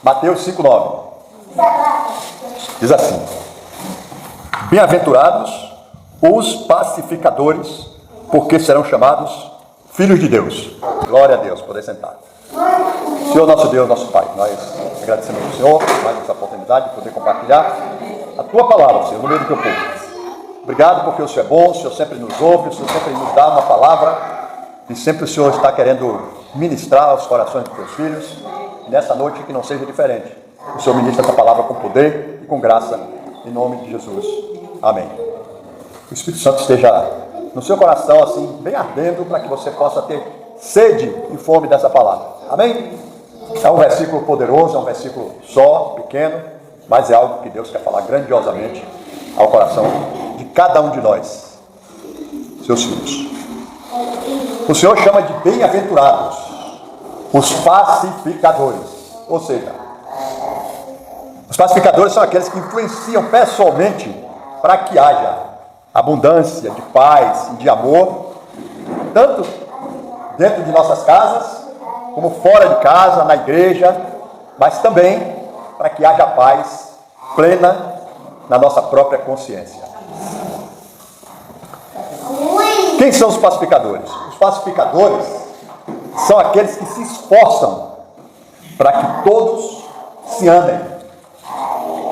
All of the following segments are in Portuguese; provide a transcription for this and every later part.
Mateus 5,9. Diz assim: bem-aventurados os pacificadores, porque serão chamados filhos de Deus. Glória a Deus, poder sentar. Senhor nosso Deus, nosso Pai, nós agradecemos ao Senhor por mais essa oportunidade de poder compartilhar a Tua palavra, Senhor, no meio do Teu povo. Obrigado porque o Senhor é bom, o Senhor sempre nos ouve, o Senhor sempre nos dá uma palavra e sempre o Senhor está querendo ministrar aos corações dos Teus filhos. E nessa noite que não seja diferente. O Senhor ministra essa palavra com poder e com graça, em nome de Jesus. Amém. O Espírito Santo esteja no seu coração, assim, bem ardendo, para que você possa ter sede e fome dessa palavra. Amém? É um versículo poderoso, é um versículo só, pequeno, mas é algo que Deus quer falar grandiosamente ao coração de cada um de nós, seus filhos. O Senhor chama de bem-aventurados os pacificadores, ou seja, os pacificadores são aqueles que influenciam pessoalmente para que haja abundância de paz e de amor, tanto dentro de nossas casas, como fora de casa, na igreja, mas também para que haja paz plena na nossa própria consciência. Quem são os pacificadores? Os pacificadores são aqueles que se esforçam para que todos se amem.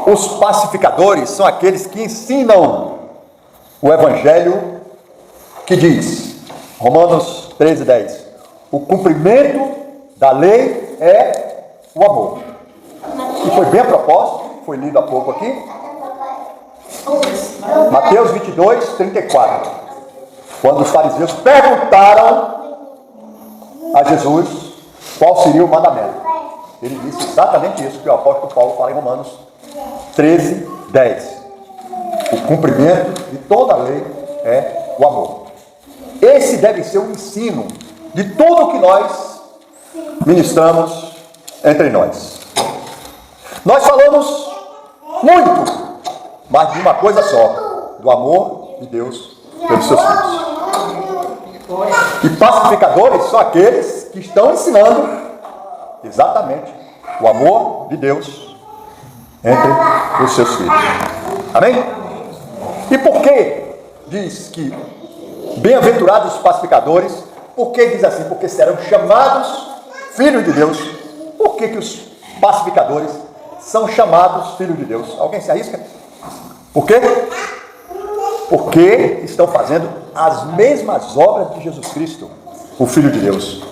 Os pacificadores são aqueles que ensinam o Evangelho que diz, Romanos 13:10, o cumprimento da lei é o amor. E foi bem a propósito, foi lido há pouco aqui, Mateus 22:34, quando os fariseus perguntaram a Jesus qual seria o mandamento. Ele disse exatamente isso que o apóstolo Paulo fala em Romanos 13:10. O cumprimento de toda a lei é o amor. Esse deve ser o ensino de tudo o que nós ministramos entre nós. Nós falamos muito, mas de uma coisa só: do amor de Deus pelos seus filhos. E pacificadores são aqueles que estão ensinando exatamente o amor de Deus entre os seus filhos. Amém? E por que diz que bem-aventurados os pacificadores? Por que diz assim? Porque serão chamados filhos de Deus. Por que os pacificadores são chamados filhos de Deus? Alguém se arrisca? Por quê? Porque estão fazendo as mesmas obras de Jesus Cristo, o Filho de Deus.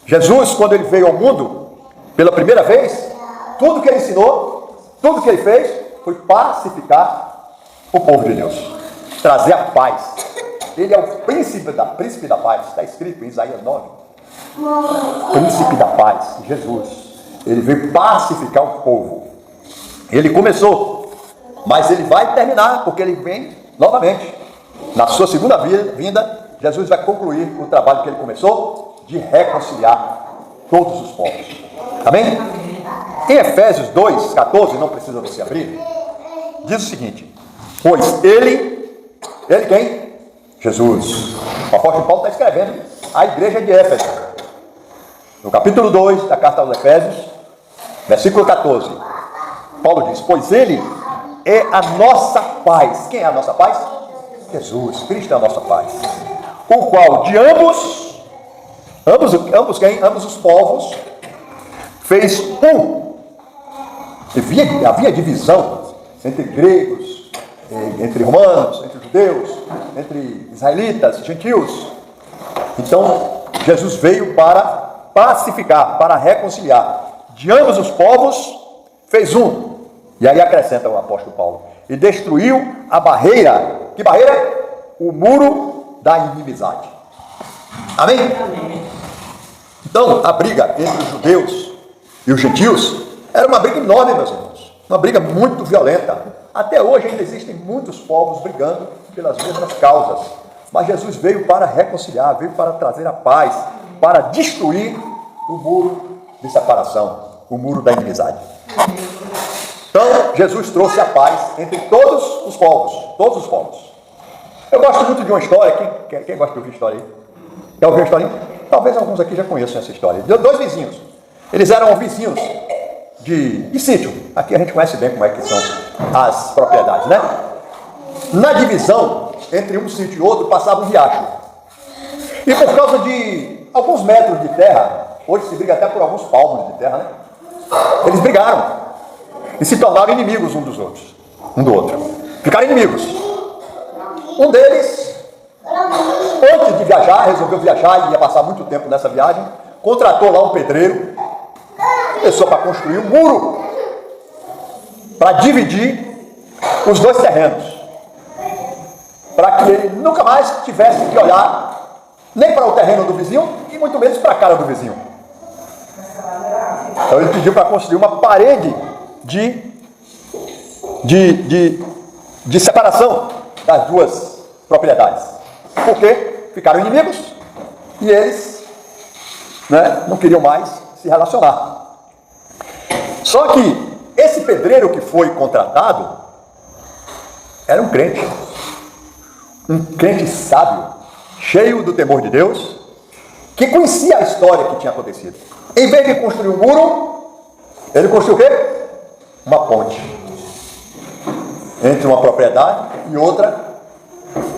Jesus, quando ele veio ao mundo pela primeira vez, tudo que ele ensinou, tudo que ele fez, foi pacificar o povo de Deus, trazer a paz. Ele é o príncipe da paz, está escrito em Isaías 9. Príncipe da paz, Jesus. Ele veio pacificar o povo. Ele começou, mas ele vai terminar, porque ele vem novamente. Na sua segunda vinda, Jesus vai concluir o trabalho que ele começou, de reconciliar todos os povos. Amém? Em Efésios 2:14, não precisa você abrir, diz o seguinte: pois ele quem? Jesus. O apóstolo Paulo está escrevendo à igreja de Éfeso. No capítulo 2 da carta aos Efésios, versículo 14, Paulo diz: pois ele é a nossa paz. Quem é a nossa paz? Jesus. Cristo é a nossa paz. O qual de ambos quem? Ambos os povos fez um. Havia divisão entre gregos, entre romanos, entre judeus, entre israelitas, gentios. Então, Jesus veio para pacificar, para reconciliar. De ambos os povos, fez um. E aí acrescenta o apóstolo Paulo: e destruiu a barreira. Que barreira? O muro da inimizade. Amém? Amém. Então, a briga entre os judeus e os gentios era uma briga enorme, meus irmãos. Uma briga muito violenta. Até hoje ainda existem muitos povos brigando pelas mesmas causas. Mas Jesus veio para reconciliar, veio para trazer a paz, para destruir o muro de separação, o muro da inimizade. Então, Jesus trouxe a paz entre todos os povos, todos os povos. Eu gosto muito de uma história. Quem gosta de ouvir história aí? Quer ouvir a historinha? Talvez alguns aqui já conheçam essa história. De dois vizinhos. Eles eram vizinhos de sítio. Aqui a gente conhece bem como é que são as propriedades, né? Na divisão entre um sítio e outro passava um riacho. E por causa de alguns metros de terra, hoje se briga até por alguns palmos de terra, né? Eles brigaram e se tornaram inimigos um dos outros, um do outro. Ficaram inimigos. Um deles, antes de viajar, resolveu viajar e ia passar muito tempo nessa viagem, contratou lá um pedreiro, começou para construir um muro para dividir os dois terrenos, para que ele nunca mais tivesse que olhar nem para o terreno do vizinho e muito menos para a cara do vizinho. Então ele pediu para construir uma parede de separação das duas propriedades, porque ficaram inimigos e eles, né, não queriam mais se relacionar. Só que esse pedreiro que foi contratado era um crente sábio, cheio do temor de Deus, que conhecia a história que tinha acontecido. Em vez de construir um muro, ele construiu o quê? Uma ponte entre uma propriedade e outra,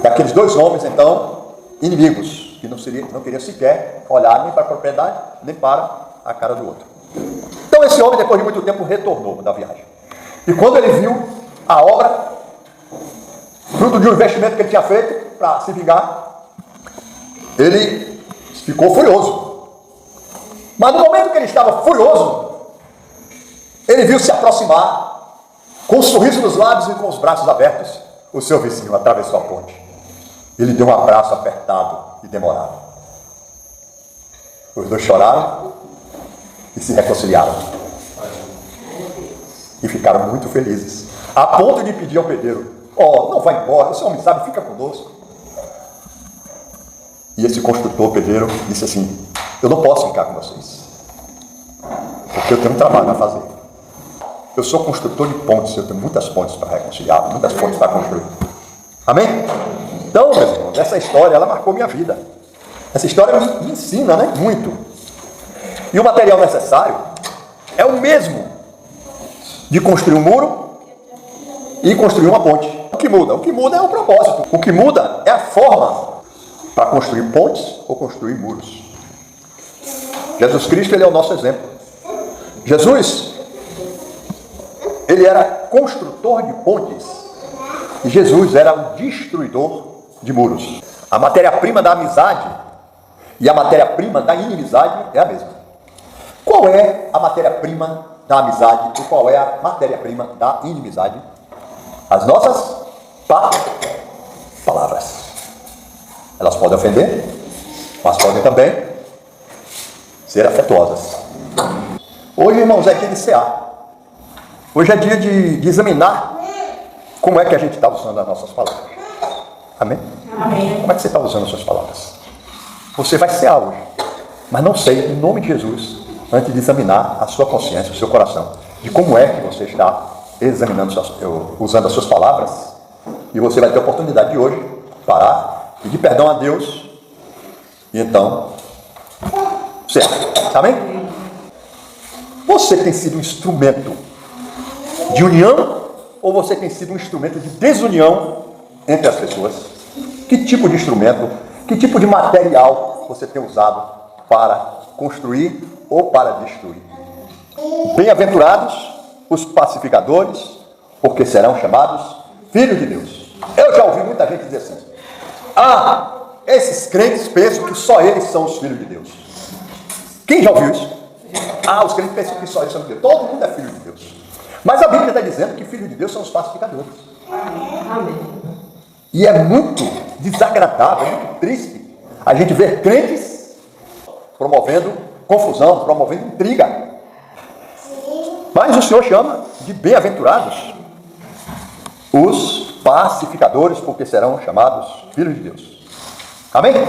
daqueles dois homens, então, inimigos, que não queriam sequer olhar nem para a propriedade, nem para a cara do outro. Então esse homem, depois de muito tempo, retornou da viagem. E quando ele viu a obra, fruto de um investimento que ele tinha feito para se vingar, ele ficou furioso. Mas no momento que ele estava furioso, ele viu se aproximar, com um sorriso nos lábios e com os braços abertos, o seu vizinho atravessou a ponte. Ele deu um abraço apertado e demorado. Os dois choraram e se reconciliaram. E ficaram muito felizes, a ponto de pedir ao pedreiro: não vai embora, esse homem sabe, fica conosco. E esse construtor pedreiro disse assim: eu não posso ficar com vocês, porque eu tenho um trabalho a fazer. Eu sou construtor de pontes, eu tenho muitas pontes para reconciliar, muitas pontes para construir. Amém? Então, meus irmãos, essa história, ela marcou minha vida. Essa história me ensina, né? Muito. E o material necessário é o mesmo de construir um muro e construir uma ponte. O que muda? O que muda é o propósito. O que muda é a forma para construir pontes ou construir muros. Jesus Cristo, ele é o nosso exemplo. Jesus, ele era construtor de pontes e Jesus era um destruidor de muros. A matéria-prima da amizade e a matéria-prima da inimizade é a mesma. Qual é a matéria-prima da amizade e qual é a matéria-prima da inimizade? As nossas palavras. Elas podem ofender, mas podem também ser afetuosas. Hoje, irmãos, é dia de cear. Hoje é dia de examinar como é que a gente está usando as nossas palavras. Amém? Amém. Como é que você está usando as suas palavras? Você vai cear hoje, mas não sei, em nome de Jesus, antes de examinar a sua consciência, o seu coração, de como é que você está examinando, usando as suas palavras, e você vai ter a oportunidade de hoje parar, pedir perdão a Deus, e então, certo? Amém? Você tem sido um instrumento de união ou você tem sido um instrumento de desunião entre as pessoas? Que tipo de instrumento, que tipo de material você tem usado para construir ou para destruir? Bem-aventurados os pacificadores, porque serão chamados filhos de Deus. Eu já ouvi muita gente dizer assim: esses crentes pensam que só eles são os filhos de Deus. Quem já ouviu isso? Os crentes pensam que só eles são de Deus. Todo mundo é filho de Deus. Mas a Bíblia está dizendo que filhos de Deus são os pacificadores. Amém. E é muito desagradável, é muito triste a gente ver crentes promovendo confusão, promovendo intriga. Mas o Senhor chama de bem-aventurados os pacificadores, porque serão chamados filhos de Deus. Amém? Amém.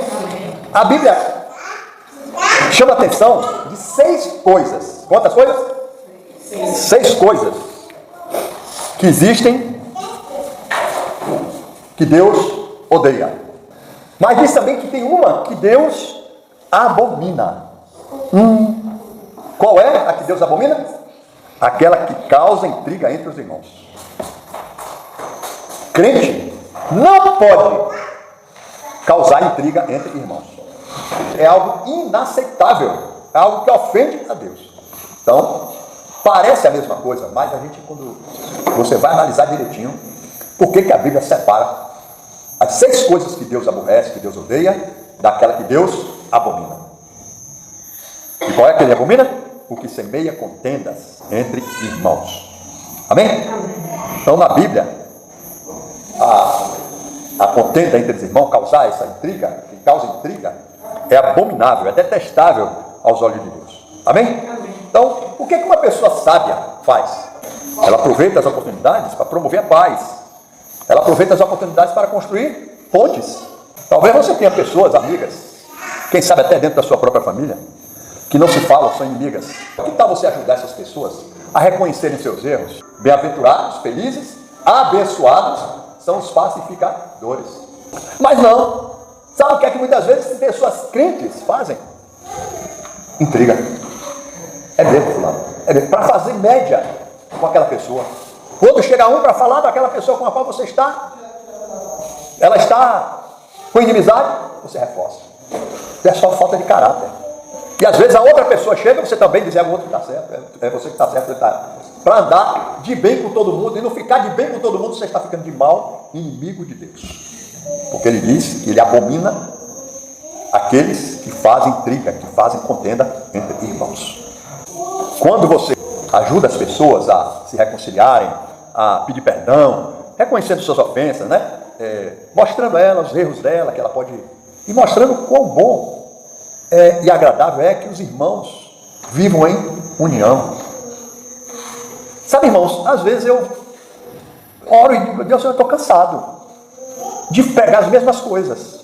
A Bíblia chama a atenção de 6 coisas. Quantas coisas? 6 coisas que existem que Deus odeia. Mas diz também que tem uma que Deus abomina. Qual é a que Deus abomina? aquela que causa intriga entre os irmãos. Crente não pode causar intriga entre irmãos. É algo inaceitável, é algo que ofende a Deus. Então, parece a mesma coisa, mas a gente, quando você vai analisar direitinho, por que a Bíblia separa as 6 coisas que Deus aborrece, que Deus odeia, daquela que Deus abomina. E qual é que ele abomina? O que semeia contendas entre irmãos. Amém? Então, na Bíblia, a contenda entre os irmãos, causar essa intriga, que causa intriga, é abominável, é detestável aos olhos de Deus. Amém? Então, o que uma pessoa sábia faz? Ela aproveita as oportunidades para promover a paz. Ela aproveita as oportunidades para construir pontes. Talvez você tenha pessoas, amigas, quem sabe até dentro da sua própria família, que não se falam, são inimigas. Que tal você ajudar essas pessoas a reconhecerem seus erros? Bem-aventurados, felizes, abençoados são os pacificadores. Mas não. Sabe o que é que muitas vezes pessoas crentes fazem? Intriga. É mesmo, fulano. É mesmo. Para fazer média com aquela pessoa. Quando chega um para falar daquela pessoa com a qual você está, ela está com inimizade, você reforça. É só falta de caráter. E às vezes a outra pessoa chega, você também diz, é o outro que está certo, é você que está certo, ele está. Para andar de bem com todo mundo, e não ficar de bem com todo mundo, você está ficando de mal, inimigo de Deus. Porque ele diz que ele abomina aqueles que fazem intriga, que fazem contenda entre irmãos. Quando você ajuda as pessoas a se reconciliarem, a pedir perdão, reconhecendo suas ofensas, né? Mostrando a ela os erros dela, que ela pode... E mostrando quão bom e agradável é que os irmãos vivam em união. Sabe, irmãos, às vezes eu oro e digo, Deus, eu estou cansado de pegar as mesmas coisas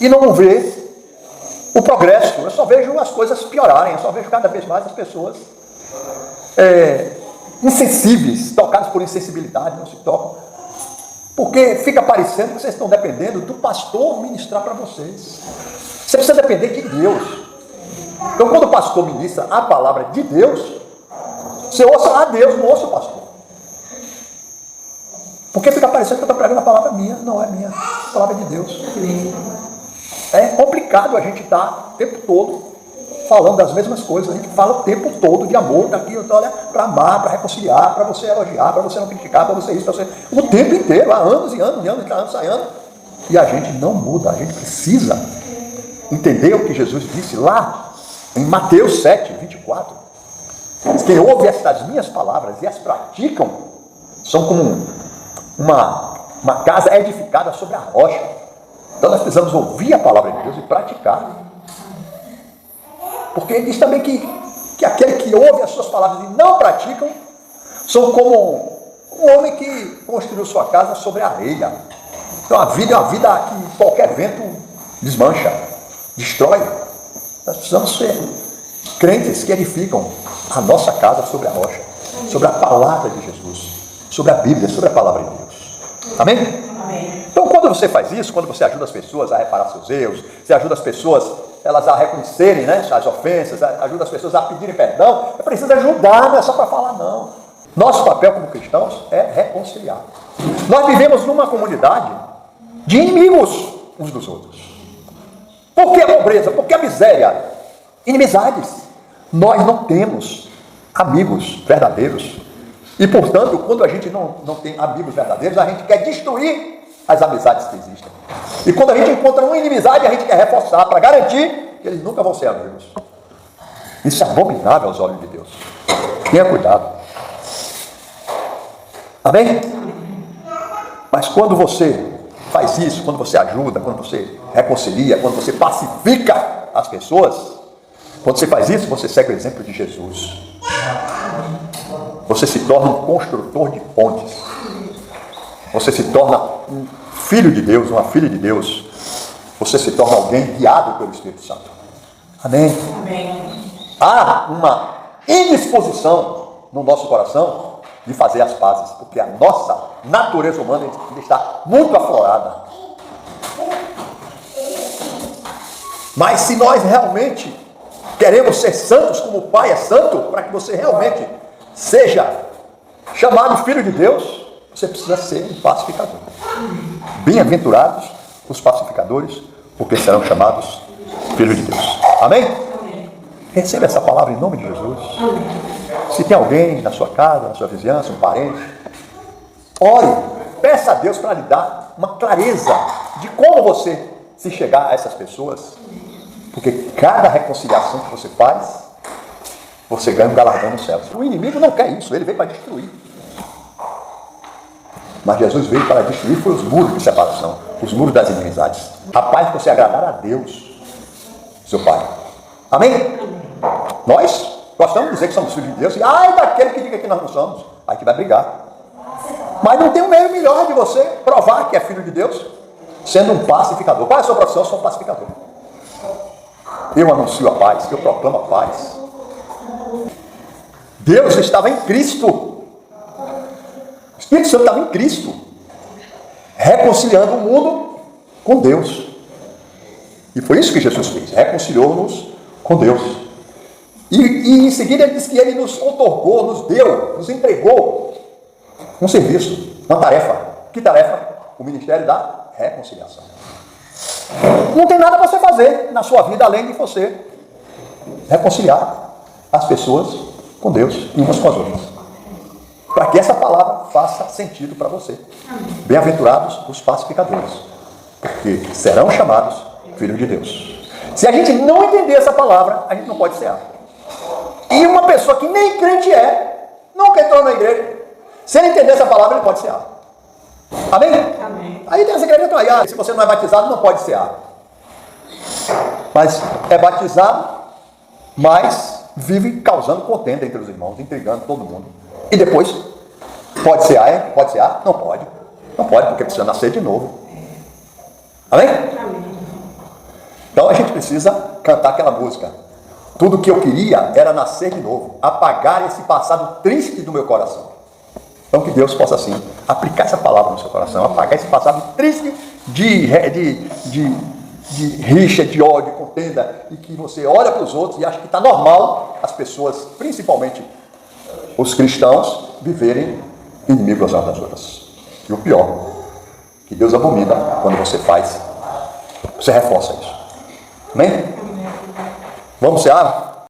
e não ver o progresso. Eu só vejo as coisas piorarem, eu só vejo cada vez mais as pessoas insensíveis, tocadas por insensibilidade, não se tocam, porque fica parecendo que vocês estão dependendo do pastor ministrar para vocês. Você precisa depender de Deus. Então, quando o pastor ministra a palavra de Deus, você ouça a Deus, não ouça o pastor. Porque fica parecendo que eu estou pregando a palavra minha. Não é minha, a palavra de Deus. É complicado a gente estar o tempo todo falando das mesmas coisas. A gente fala o tempo todo de amor, daqui, olha, para amar, para reconciliar, para você elogiar, para você não criticar, para você isso, para você... O tempo inteiro, há anos e anos, sai anos. E a gente não muda, a gente precisa entender o que Jesus disse lá em Mateus 7, 24. Quem ouve estas minhas palavras e as praticam são como uma casa edificada sobre a rocha. Então nós precisamos ouvir a palavra de Deus e praticar. Porque ele diz também que aquele que ouve as suas palavras e não praticam são como um homem que construiu sua casa sobre a areia. Então a vida é uma vida que qualquer vento desmancha, destrói. Nós precisamos ser crentes que edificam a nossa casa sobre a rocha, sobre a palavra de Jesus, sobre a Bíblia, sobre a palavra de Deus. Amém? Amém. Então, quando você faz isso, quando você ajuda as pessoas a reparar seus erros, você ajuda as pessoas elas a reconhecerem, né, as ofensas, ajuda as pessoas a pedirem perdão, é preciso ajudar, não é só para falar, não. Nosso papel como cristãos é reconciliar. Nós vivemos numa comunidade de inimigos uns dos outros. Por que a pobreza? Por que a miséria? Inimizades. Nós não temos amigos verdadeiros. E, portanto, quando a gente não tem amigos verdadeiros, a gente quer destruir as amizades que existem. E quando a gente encontra uma inimizade, a gente quer reforçar para garantir que eles nunca vão ser amigos. Isso é abominável aos olhos de Deus. Tenha cuidado. Amém? Mas quando você faz isso, quando você ajuda, quando você reconcilia, quando você pacifica as pessoas, quando você faz isso, você segue o exemplo de Jesus. Você se torna um construtor de pontes. Você se torna um filho de Deus, uma filha de Deus. Você se torna alguém guiado pelo Espírito Santo. Amém? Amém. Há uma indisposição no nosso coração de fazer as pazes, porque a nossa natureza humana ainda está muito aflorada. Mas se nós realmente Queremos ser santos como o Pai é santo, para que você realmente seja chamado filho de Deus, você precisa ser um pacificador. Bem-aventurados os pacificadores, porque serão chamados filhos de Deus. Amém? Receba essa palavra em nome de Jesus. Se tem alguém na sua casa, na sua vizinhança, um parente, ore, peça a Deus para lhe dar uma clareza de como você se chegar a essas pessoas, porque cada reconciliação que você faz, você ganha um galardão no céu. O inimigo não quer isso, ele veio para destruir. Mas Jesus veio para destruir foi os muros de separação, os muros das inimizades. A paz de você agradar a Deus, seu Pai. Amém? Nós gostamos de dizer que somos filhos de Deus, e ai daquele que diga que nós não somos, aí que vai brigar. Mas não tem um meio melhor de você provar que é filho de Deus, sendo um pacificador. Qual é a sua profissão? Eu sou um pacificador. Eu anuncio a paz, eu proclamo a paz. Deus estava em Cristo. O Espírito Santo estava em Cristo, reconciliando o mundo com Deus. E foi isso que Jesus fez, reconciliou-nos com Deus. E em seguida ele disse que ele nos outorgou, nos deu, nos entregou um serviço, uma tarefa. Que tarefa? O ministério da reconciliação. Não tem nada para você fazer na sua vida além de você reconciliar as pessoas com Deus e umas com as outras. Para que essa palavra faça sentido para você. Bem-aventurados os pacificadores, porque serão chamados filhos de Deus. Se a gente não entender essa palavra, a gente não pode cear. E uma pessoa que nem crente nunca entrou na igreja, se ele entender essa palavra, ele pode cear. Amém? Amém. Aí tem essa igreja que aí, se você não é batizado, não pode cear. Mas é batizado, mas vive causando contenda entre os irmãos, intrigando todo mundo. E depois, pode cear? Pode cear? Não pode. Não pode, porque precisa nascer de novo. Amém? Amém. Então a gente precisa cantar aquela música. Tudo que eu queria era nascer de novo, apagar esse passado triste do meu coração. Então que Deus possa assim aplicar essa palavra no seu coração, apagar esse passado triste de rixa, de ódio, de contenda, e que você olha para os outros e acha que está normal as pessoas, principalmente os cristãos, viverem inimigos umas das outras. E o pior, que Deus abomina quando você faz, você reforça isso. Amém? Vamos cear?